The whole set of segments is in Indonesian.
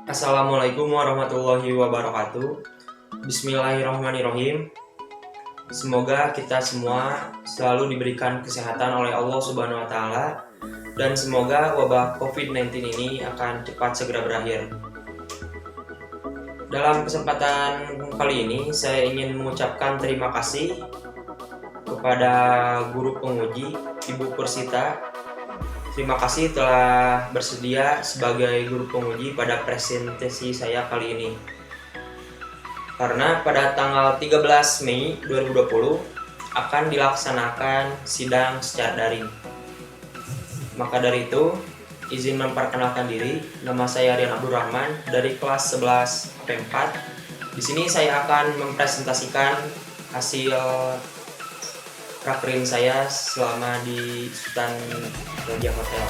Assalamualaikum warahmatullahi wabarakatuh. Bismillahirrahmanirrahim. Semoga kita semua selalu diberikan kesehatan oleh Allah Subhanahu wa taala dan semoga wabah COVID-19 ini akan cepat segera berakhir. Dalam kesempatan kali ini saya ingin mengucapkan terima kasih kepada guru penguji Ibu Persita. Terima kasih telah bersedia sebagai guru penguji pada presentasi saya kali ini. Karena pada tanggal 13 Mei 2020 akan dilaksanakan sidang secara daring. Maka dari itu, izin memperkenalkan diri, nama saya Rian Abdurrahman dari kelas 11 P4. Di sini saya akan mempresentasikan hasil prakrin saya selama di Sultan Raja Hotel.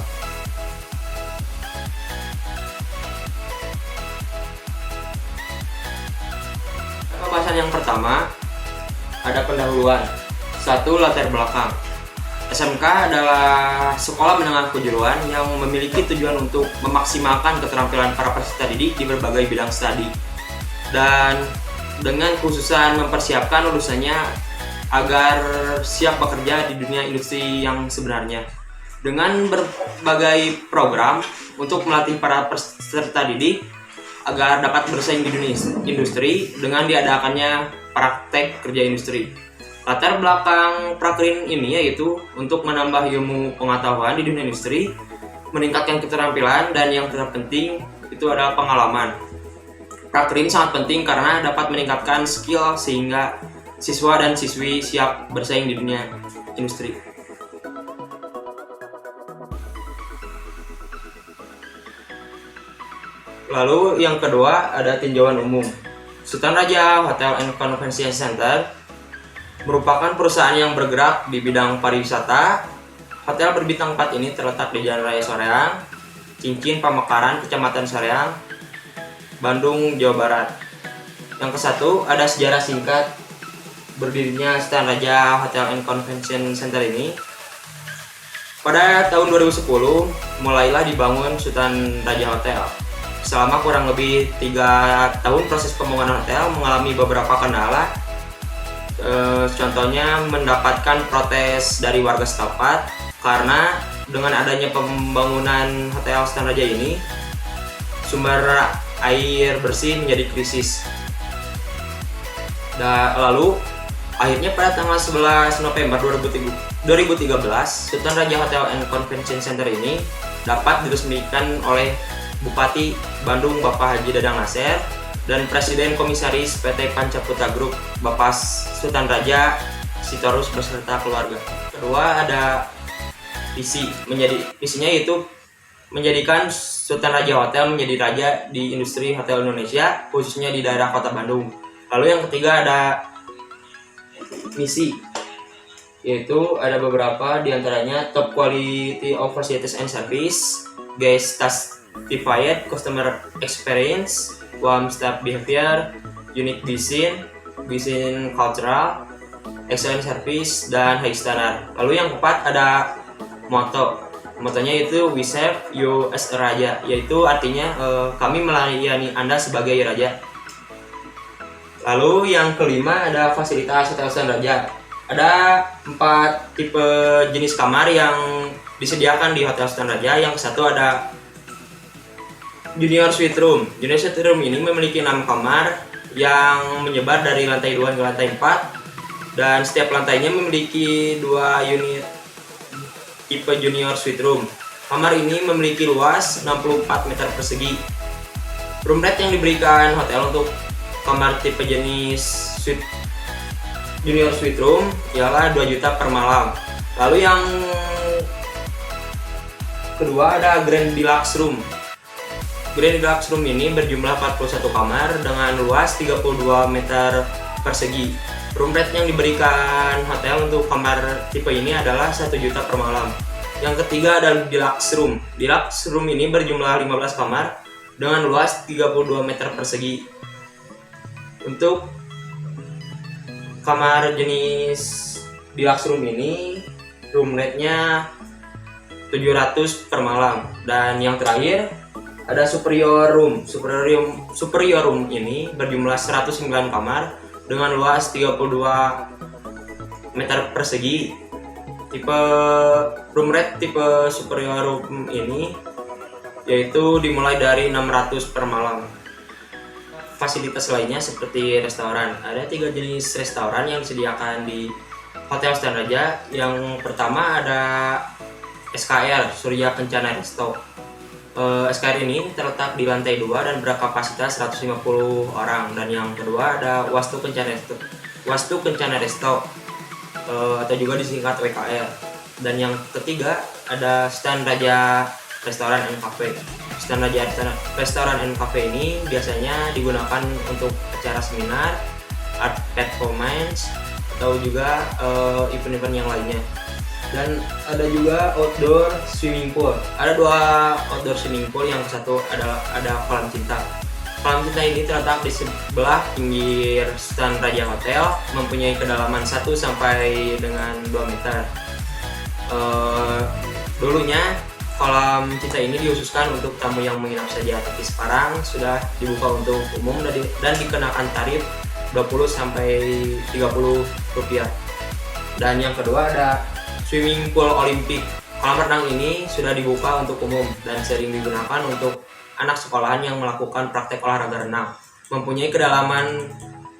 Pembahasan yang pertama ada pendahuluan. 1. Latar belakang. SMK adalah sekolah menengah kejuruan yang memiliki tujuan untuk memaksimalkan keterampilan para peserta didik di berbagai bidang studi dan dengan khususan mempersiapkan lulusannya agar siap bekerja di dunia industri yang sebenarnya. Dengan berbagai program untuk melatih para peserta didik agar dapat bersaing di dunia industri dengan diadakannya praktek kerja industri. Latar belakang prakrin ini yaitu untuk menambah ilmu pengetahuan di dunia industri, meningkatkan keterampilan, dan yang terpenting itu adalah pengalaman. Prakrin sangat penting karena dapat meningkatkan skill sehingga siswa dan siswi siap bersaing di dunia industri. Lalu yang kedua ada tinjauan umum. Sultan Raja Hotel and Convention Center merupakan perusahaan yang bergerak di bidang pariwisata. Hotel berbintang 4 ini terletak di Jalan Raya Soreang, Cincin, Pamekaran, Kecamatan Soreang, Bandung, Jawa Barat. Yang ke-1 ada sejarah singkat berdirinya Sultan Raja Hotel and Convention Center ini. Pada tahun 2010 mulailah dibangun Sultan Raja Hotel. Selama kurang lebih 3 tahun proses pembangunan hotel mengalami beberapa kendala. Contohnya mendapatkan protes dari warga setempat karena dengan adanya pembangunan Hotel Sultan Raja ini sumber air bersih menjadi krisis. Lalu akhirnya pada tanggal 11 November 2013, Sultan Raja Hotel and Convention Center ini dapat diresmikan oleh Bupati Bandung Bapak Haji Dadang Nasir dan Presiden Komisaris PT Pancaputra Group Bapak Sultan Raja Sitorus beserta keluarga. Kedua ada visinya yaitu menjadikan Sultan Raja Hotel menjadi raja di industri hotel Indonesia khususnya di daerah Kota Bandung. Lalu yang ketiga ada misi, yaitu ada beberapa diantaranya top quality of facilities and service, guest satisfied customer experience, warm staff behavior, unique design cultural, excellent service, dan high standard. Lalu yang keempat ada motonya itu we serve you as a raja, yaitu artinya kami melayani Anda sebagai raja. Lalu yang kelima ada fasilitas Hotel Sultan Raja. Ada 4 tipe jenis kamar yang disediakan di Hotel Sultan Raja. Yang satu ada Junior Suite Room. Junior Suite Room ini memiliki 6 kamar yang menyebar dari lantai 2 ke lantai 4 dan setiap lantainya memiliki 2 unit tipe Junior Suite Room. Kamar ini memiliki luas 64 meter persegi. Room rate yang diberikan hotel untuk kamar tipe jenis suite Junior Suite Room ialah 2 juta per malam. Lalu yang kedua ada Grand Deluxe Room. Grand Deluxe Room ini berjumlah 41 kamar dengan luas 32 meter persegi. Room rate yang diberikan hotel untuk kamar tipe ini adalah 1 juta per malam. Yang ketiga ada Deluxe Room. Deluxe Room ini berjumlah 15 kamar dengan luas 32 meter persegi. Untuk kamar jenis Deluxe Room ini room rate-nya 700 per malam. Dan yang terakhir Ada superior room ini berjumlah 109 kamar dengan luas 32 meter persegi. Tipe room rate tipe superior room ini yaitu dimulai dari 600 per malam. Fasilitas lainnya seperti restoran. Ada 3 jenis restoran yang disediakan di Hotel Stan Raja. Yang pertama ada SKR Surya Kencana Resto. SKR ini terletak di lantai 2 dan berkapasitas 150 orang. Dan yang kedua ada Wastu Kencana Resto, atau juga disingkat WKR. Dan yang ketiga ada Stan Raja Restoran and Cafe. Stan Raja Restoran and Cafe ini biasanya digunakan untuk acara seminar, art performance, atau juga event-event yang lainnya. Dan ada juga outdoor swimming pool. Ada 2 outdoor swimming pool, yang satu adalah ada kolam cinta. Kolam cinta ini terletak di sebelah pinggir Stan Raja Hotel, mempunyai kedalaman 1 sampai dengan 2 meter. Dulunya kolam cinta ini dikhususkan untuk tamu yang menginap saja, tapi sekarang sudah dibuka untuk umum dan dikenakan tarif 20 sampai 30 rupiah. Dan yang kedua ada swimming pool Olimpik. Kolam renang ini sudah dibuka untuk umum dan sering digunakan untuk anak sekolahan yang melakukan praktek olahraga renang. Mempunyai kedalaman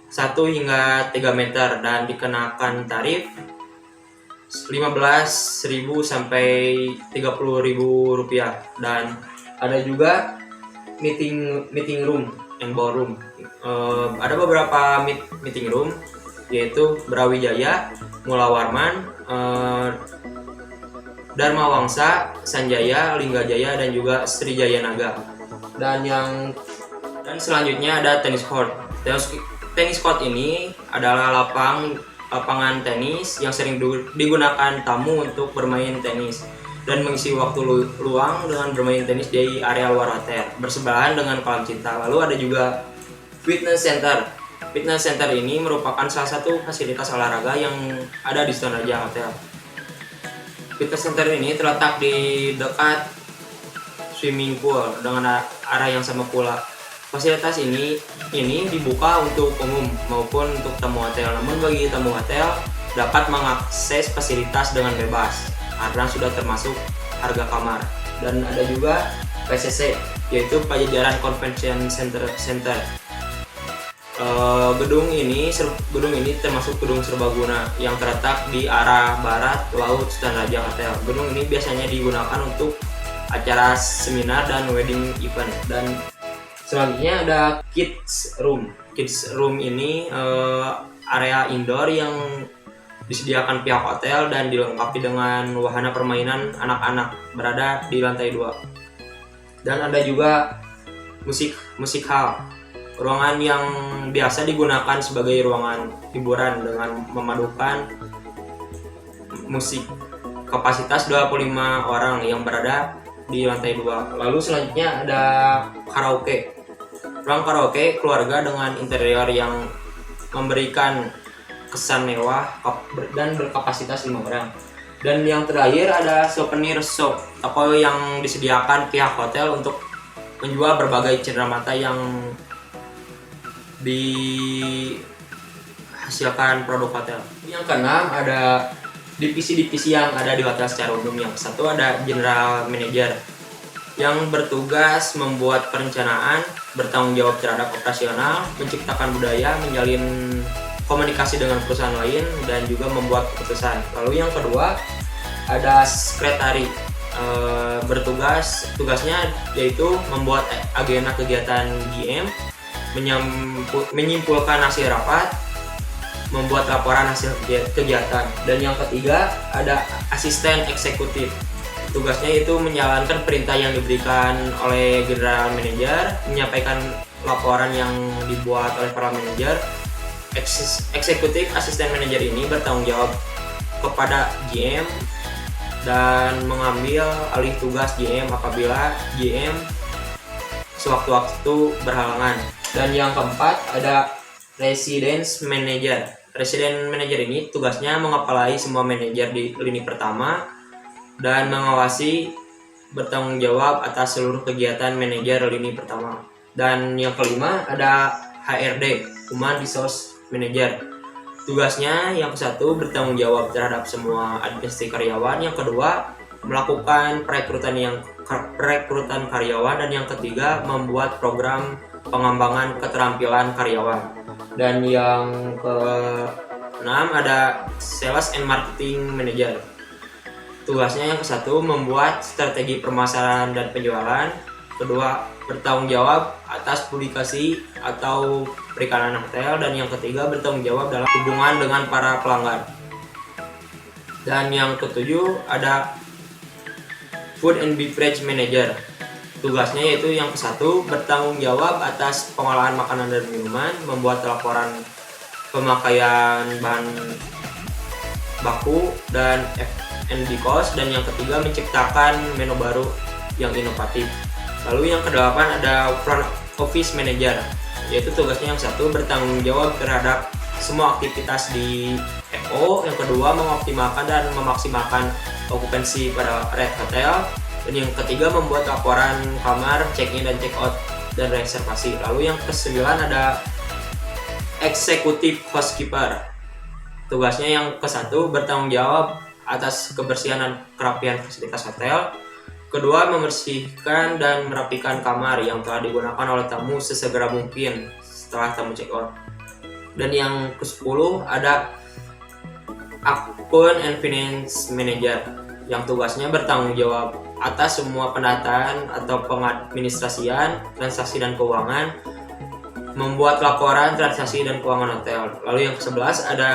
1 hingga 3 meter dan dikenakan tarif 15.000 sampai 30.000 rupiah. Dan ada juga meeting room and ballroom. Ada beberapa meeting room, yaitu Brawijaya, Mula Warman, Dharma Wangsa, Sanjaya, Linggajaya, dan juga Srijaya Naga. Dan selanjutnya ada tennis court. Tennis court ini adalah lapangan tenis yang sering digunakan tamu untuk bermain tenis dan mengisi waktu luang dengan bermain tenis di area luar hotel bersebelahan dengan kolam cinta. Lalu ada juga fitness center. Fitness center ini merupakan salah satu fasilitas olahraga yang ada di Stan Raja Hotel. Fitness center ini terletak di dekat swimming pool dengan arah yang sama pula. Fasilitas ini dibuka untuk umum maupun untuk tamu hotel. Namun bagi tamu hotel dapat mengakses fasilitas dengan bebas karena sudah termasuk harga kamar. Dan ada juga PCC, yaitu Pajajaran Convention Center. Gedung ini termasuk gedung serbaguna yang terletak di arah barat laut Stan Raja Hotel. Gedung ini biasanya digunakan untuk acara seminar dan wedding event. Dan selanjutnya ada kids room. Kids room ini area indoor yang disediakan pihak hotel dan dilengkapi dengan wahana permainan anak-anak, berada di lantai 2. Dan ada juga musik hall. Ruangan yang biasa digunakan sebagai ruangan hiburan dengan memadukan musik. Kapasitas 25 orang yang berada di lantai 2. Lalu selanjutnya ada karaoke. Ruang karaoke keluarga dengan interior yang memberikan kesan mewah dan berkapasitas 5 orang. Dan yang terakhir ada souvenir shop, toko yang disediakan pihak hotel untuk menjual berbagai cenderamata yang dihasilkan produk hotel. Yang keenam ada divisi-divisi yang ada di hotel secara umum. Yang satu ada general manager yang bertugas membuat perencanaan, bertanggung jawab terhadap operasional, menciptakan budaya, menjalin komunikasi dengan perusahaan lain, dan juga membuat keputusan. Lalu yang kedua ada sekretari, tugasnya yaitu membuat agenda kegiatan GM, menyimpulkan hasil rapat, membuat laporan hasil kegiatan. Dan yang ketiga ada asisten eksekutif. Tugasnya itu menjalankan perintah yang diberikan oleh general manager, menyampaikan laporan yang dibuat oleh para manajer. Eksekutif asisten manajer ini bertanggung jawab kepada GM dan mengambil alih tugas GM apabila GM sewaktu-waktu berhalangan. Dan yang keempat ada residence manager. Resident manager ini tugasnya mengepalai semua manajer di lini pertama dan mengawasi bertanggung jawab atas seluruh kegiatan manajer lini pertama. Dan yang kelima ada HRD, Human Resource Manager. Tugasnya yang ke-1 bertanggung jawab terhadap semua administrasi karyawan, yang kedua melakukan perekrutan karyawan, dan yang ketiga membuat program pengembangan keterampilan karyawan. Dan yang ke-6 ada Sales and Marketing Manager. Tugasnya yang ke-1 membuat strategi pemasaran dan penjualan, kedua bertanggung jawab atas publikasi atau perikanan hotel, dan yang ketiga bertanggung jawab dalam hubungan dengan para pelanggan. Dan yang ke-7 ada Food and Beverage Manager. Tugasnya yaitu yang ke-1 bertanggung jawab atas pengolahan makanan dan minuman, membuat laporan pemakaian bahan baku dan F&B cost, dan yang ketiga menciptakan menu baru yang inovatif. Lalu yang ke-8 ada Front Office Manager, yaitu tugasnya yang satu bertanggung jawab terhadap semua aktivitas di FO, yang kedua mengoptimalkan dan memaksimalkan okupansi pada area hotel, dan yang ketiga membuat laporan kamar, check-in dan check-out dan reservasi. Lalu yang ke-9 ada Executive Housekeeper. Tugasnya yang ke-1 bertanggung jawab atas kebersihan dan kerapian fasilitas hotel, kedua membersihkan dan merapikan kamar yang telah digunakan oleh tamu sesegera mungkin setelah tamu check-out. Dan yang ke-10 ada Account and Finance Manager, yang tugasnya bertanggung jawab atas semua pendataan atau pengadministrasian, transaksi dan keuangan, membuat laporan transaksi dan keuangan hotel. Lalu yang ke-11 ada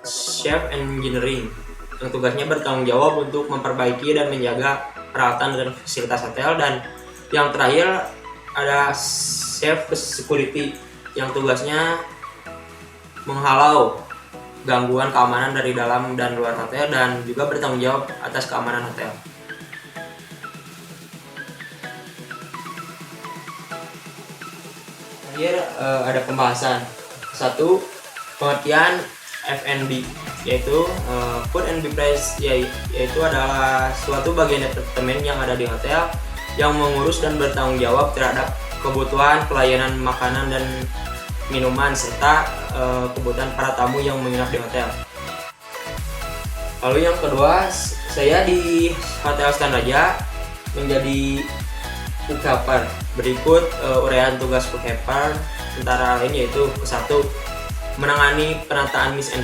Chef Engineering, yang tugasnya bertanggung jawab untuk memperbaiki dan menjaga peralatan dan fasilitas hotel. Dan yang terakhir ada Chef Security, yang tugasnya menghalau gangguan keamanan dari dalam dan luar hotel dan juga bertanggung jawab atas keamanan hotel. Terakhir ada pembahasan. 1. Pengertian F&B, yaitu Food and Beverage, yaitu adalah suatu bagian departemen yang ada di hotel yang mengurus dan bertanggung jawab terhadap kebutuhan pelayanan makanan dan minuman serta kebutuhan para tamu yang menginap di hotel. Lalu yang kedua, saya di Hotel Stanraja menjadi bookkeeper. Berikut uraian tugas bookkeeper antara lain yaitu ke-1 menangani penataan miss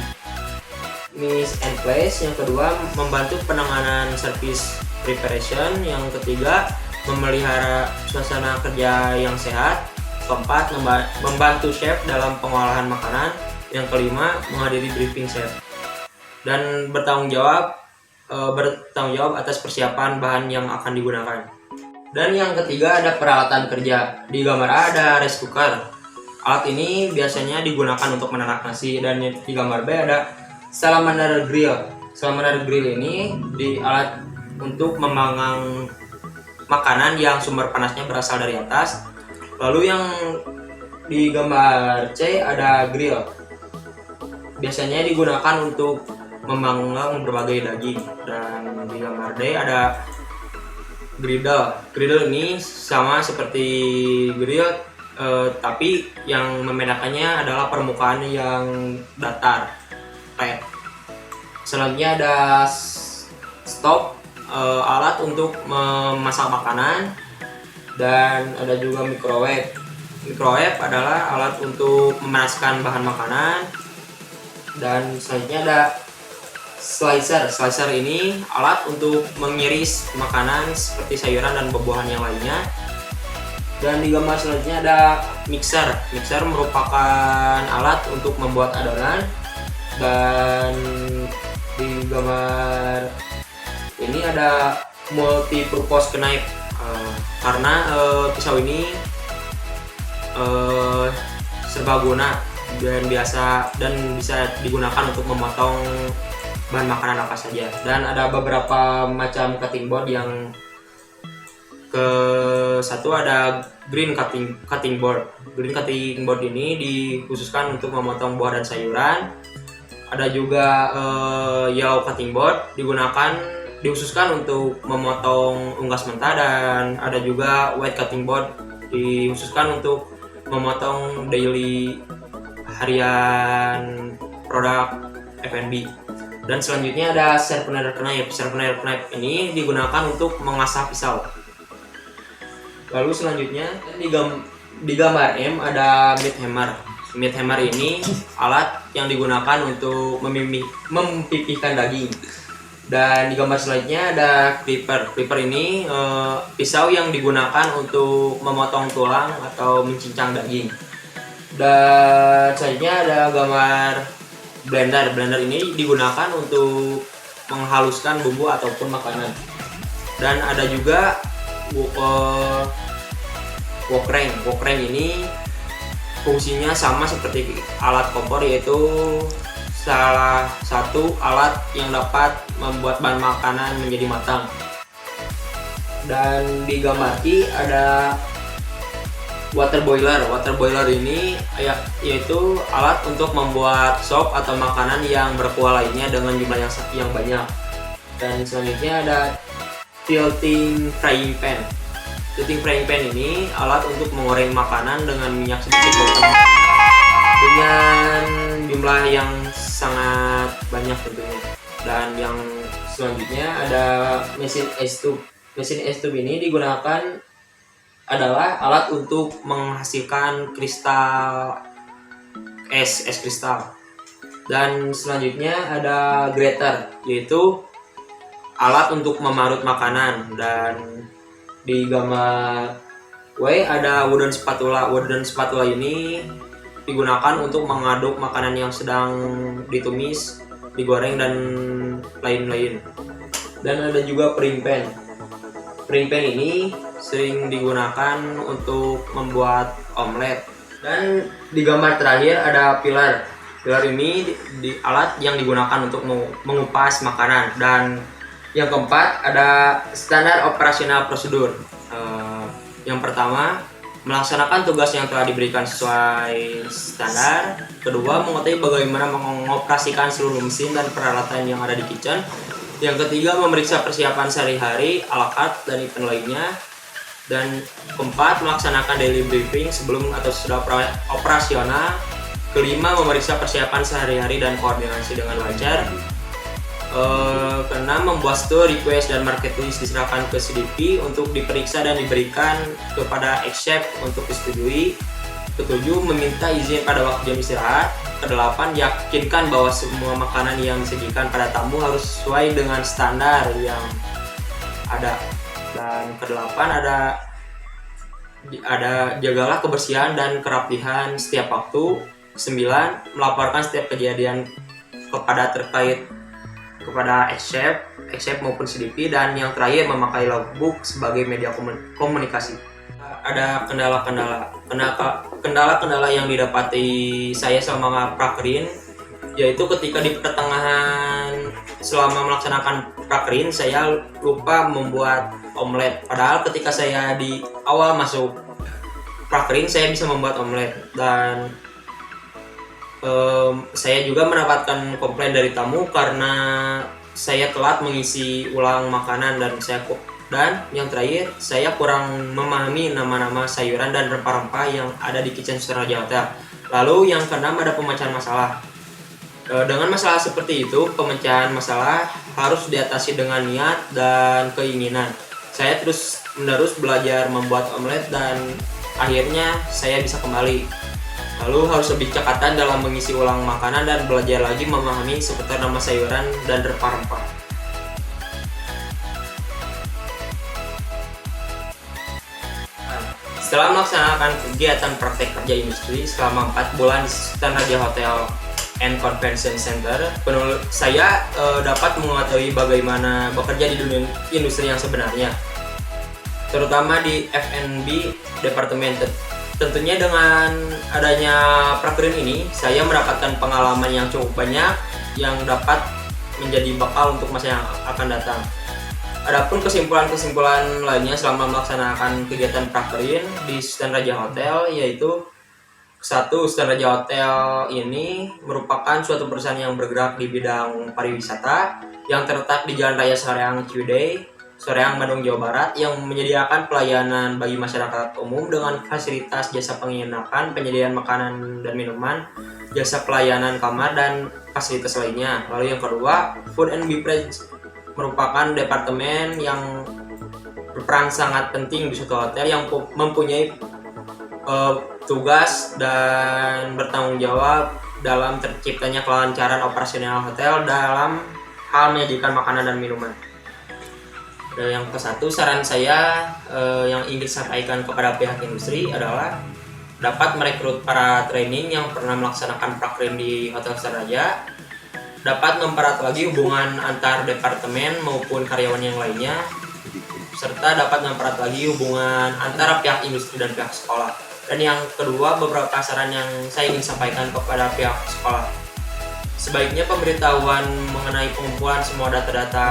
and place, yang kedua membantu penanganan service preparation, yang ketiga memelihara suasana kerja yang sehat, keempat membantu chef dalam pengolahan makanan, yang kelima menghadiri briefing chef, dan bertanggung jawab atas persiapan bahan yang akan digunakan. Dan yang ketiga ada peralatan kerja. Di gambar A ada rice cooker. Alat ini biasanya digunakan untuk menanak nasi. Dan di gambar B ada salamander grill. Salamander grill ini alat untuk memanggang makanan yang sumber panasnya berasal dari atas. Lalu yang di gambar C ada grill. Biasanya digunakan untuk memanggang berbagai daging. Dan di gambar D ada griddle. Griddle ini sama seperti grill, tapi yang membedakannya adalah permukaan yang datar, flat. Selanjutnya ada stove, alat untuk memasak makanan, dan ada juga microwave. Microwave adalah alat untuk memanaskan bahan makanan. Dan selanjutnya ada slicer. Slicer ini alat untuk mengiris makanan seperti sayuran dan buah-buahan yang lainnya. Dan di gambar selanjutnya ada mixer. Mixer merupakan alat untuk membuat adonan. Dan di gambar ini ada multi-purpose knife, karena pisau ini serbaguna dan bisa digunakan untuk memotong bahan makanan apa saja. Dan ada beberapa macam cutting board. Yang ke-1 ada green cutting board. Green cutting board ini dikhususkan untuk memotong buah dan sayuran. Ada juga yellow cutting board, digunakan dikhususkan untuk memotong unggas mentah, dan ada juga white cutting board dikhususkan untuk memotong daily harian produk F&B. Dan selanjutnya ada sharpener knife. Sharpener knife ini digunakan untuk mengasah pisau. Lalu selanjutnya di gambar M ada meat hammer. Meat hammer ini alat yang digunakan untuk mempipihkan daging. Dan di gambar selanjutnya ada clipper. Clipper ini pisau yang digunakan untuk memotong tulang atau mencincang daging. Dan selanjutnya ada gambar blender. Blender ini digunakan untuk menghaluskan bumbu ataupun makanan. Dan ada juga wok crank. Wok crank ini fungsinya sama seperti alat kompor, yaitu salah satu alat yang dapat membuat bahan makanan menjadi matang. Dan di gambar Q ada water boiler. Water boiler ini yaitu alat untuk membuat sop atau makanan yang berkuah lainnya dengan jumlah yang banyak. Dan selanjutnya ada tilting frying pan. Tilting frying pan ini alat untuk menggoreng makanan dengan minyak sedikit dengan jumlah yang sangat banyak tentunya. Dan yang selanjutnya ada mesin ice tube. Mesin ice tube ini digunakan adalah alat untuk menghasilkan kristal es kristal. Dan selanjutnya ada grater, yaitu alat untuk memarut makanan. Dan di gambar W ada wooden spatula. Wooden spatula ini digunakan untuk mengaduk makanan yang sedang ditumis, digoreng, dan lain-lain. Dan ada juga frying pan. Frying pan ini sering digunakan untuk membuat omelet. Dan di gambar terakhir ada pilar. Pilar ini alat yang digunakan untuk mengupas makanan. Dan yang keempat ada standar operasional prosedur. Yang pertama, melaksanakan tugas yang telah diberikan sesuai standar. Kedua, mengetahui bagaimana mengoperasikan seluruh mesin dan peralatan yang ada di kitchen. Yang ketiga, memeriksa persiapan sehari-hari, ala carte, dan event lainnya. Dan keempat, melaksanakan daily briefing sebelum atau sesudah operasional. Kelima, memeriksa persiapan sehari-hari dan koordinasi dengan lancar. Keenam, membuat store, request, dan market list diserahkan ke CDP untuk diperiksa dan diberikan kepada ex-chef untuk disetujui. Ketujuh, meminta izin pada waktu jam istirahat. Kedelapan, yakinkan bahwa semua makanan yang disajikan pada tamu harus sesuai dengan standar yang ada. Dan kedelapan ada jagalah kebersihan dan kerapihan setiap waktu. 9, melaporkan setiap kejadian kepada ex-chef maupun CDP. Dan yang terakhir, memakai logbook sebagai media komunikasi. Ada kendala yang didapati saya selama prakerin, yaitu ketika di pertengahan selama melaksanakan prakerin saya lupa membuat omelet. Padahal ketika saya di awal masuk prakerin saya bisa membuat omelet. Dan saya juga mendapatkan komplain dari tamu karena saya telat mengisi ulang makanan. Dan yang terakhir, saya kurang memahami nama-nama sayuran dan rempah-rempah yang ada di kitchen Sultan Raja Hotel. Lalu yang keenam ada pemecahan masalah. Dengan masalah seperti itu, pemecahan masalah harus diatasi dengan niat dan keinginan. Saya terus-menerus belajar membuat omelet dan akhirnya saya bisa kembali. Lalu harus lebih cekatan dalam mengisi ulang makanan dan belajar lagi memahami seputar nama sayuran dan rempah-rempah. Setelah melaksanakan kegiatan praktek kerja industri selama 4 bulan di Sultan Raja Hotel and Convention Center, saya dapat mengetahui bagaimana bekerja di dunia industri yang sebenarnya, terutama di F&B departemen. Tentunya dengan adanya prakerin ini, saya mendapatkan pengalaman yang cukup banyak yang dapat menjadi bekal untuk masa yang akan datang. Adapun kesimpulan-kesimpulan lainnya selama melaksanakan kegiatan prakerin di Sultan Raja Hotel, yaitu 1. Sultan Raja Hotel ini merupakan suatu perusahaan yang bergerak di bidang pariwisata. yang terletak di Jalan Raya Soreang Ciwidey, Soreang, Bandung, Jawa Barat, yang menyediakan pelayanan bagi masyarakat umum dengan fasilitas jasa penginapan, penyediaan makanan dan minuman, jasa pelayanan kamar, dan fasilitas lainnya. Lalu yang kedua, Food and Beverage merupakan departemen yang berperan sangat penting di suatu hotel yang mempunyai tugas dan bertanggung jawab dalam terciptanya kelancaran operasional hotel dalam hal menyajikan makanan dan minuman. Dan yang ke-1, saran saya yang ingin sampaikan kepada pihak industri adalah dapat merekrut para training yang pernah melaksanakan prakrin di Hotel Saraja, dapat mempererat lagi hubungan antar departemen maupun karyawan yang lainnya, serta dapat mempererat lagi hubungan antara pihak industri dan pihak sekolah. Dan yang kedua, beberapa saran yang saya ingin sampaikan kepada pihak sekolah. Sebaiknya pemberitahuan mengenai pengumpulan semua data-data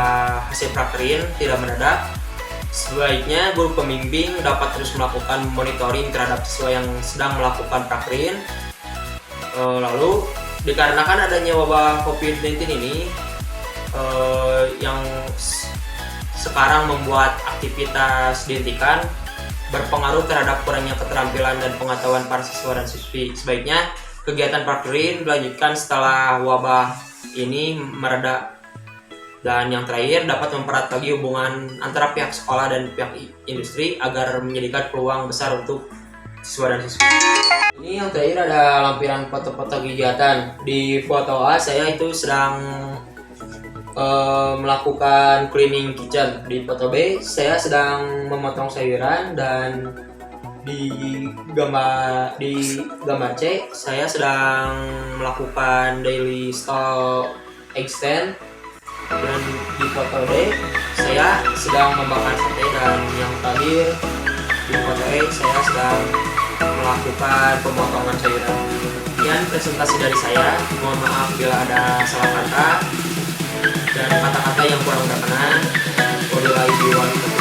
hasil prakrin tidak mendadak. Sebaiknya guru pembimbing dapat terus melakukan monitoring terhadap siswa yang sedang melakukan prakrin. Lalu, dikarenakan adanya wabah COVID-19 ini yang sekarang membuat aktivitas dihentikan, berpengaruh terhadap kurangnya keterampilan dan pengetahuan para siswa dan siswi. Sebaiknya kegiatan prakrin dilanjutkan setelah wabah ini mereda. Dan yang terakhir, dapat mempererat lagi hubungan antara pihak sekolah dan pihak industri agar menjadikan peluang besar untuk siswa dan siswi. Ini yang terakhir ada lampiran foto-foto kegiatan. Di foto A saya itu sedang melakukan cleaning kitchen. Di foto B saya sedang memotong sayuran, dan di gambar C saya sedang melakukan daily stock extend, dan di foto D saya sedang membakar sate, dan yang terakhir di foto E saya sedang melakukan pemotongan sayuran. Sekian presentasi dari saya. Mohon maaf bila ada salah kata dan kata-kata yang kurang berkenan. Wabillahi taufiq.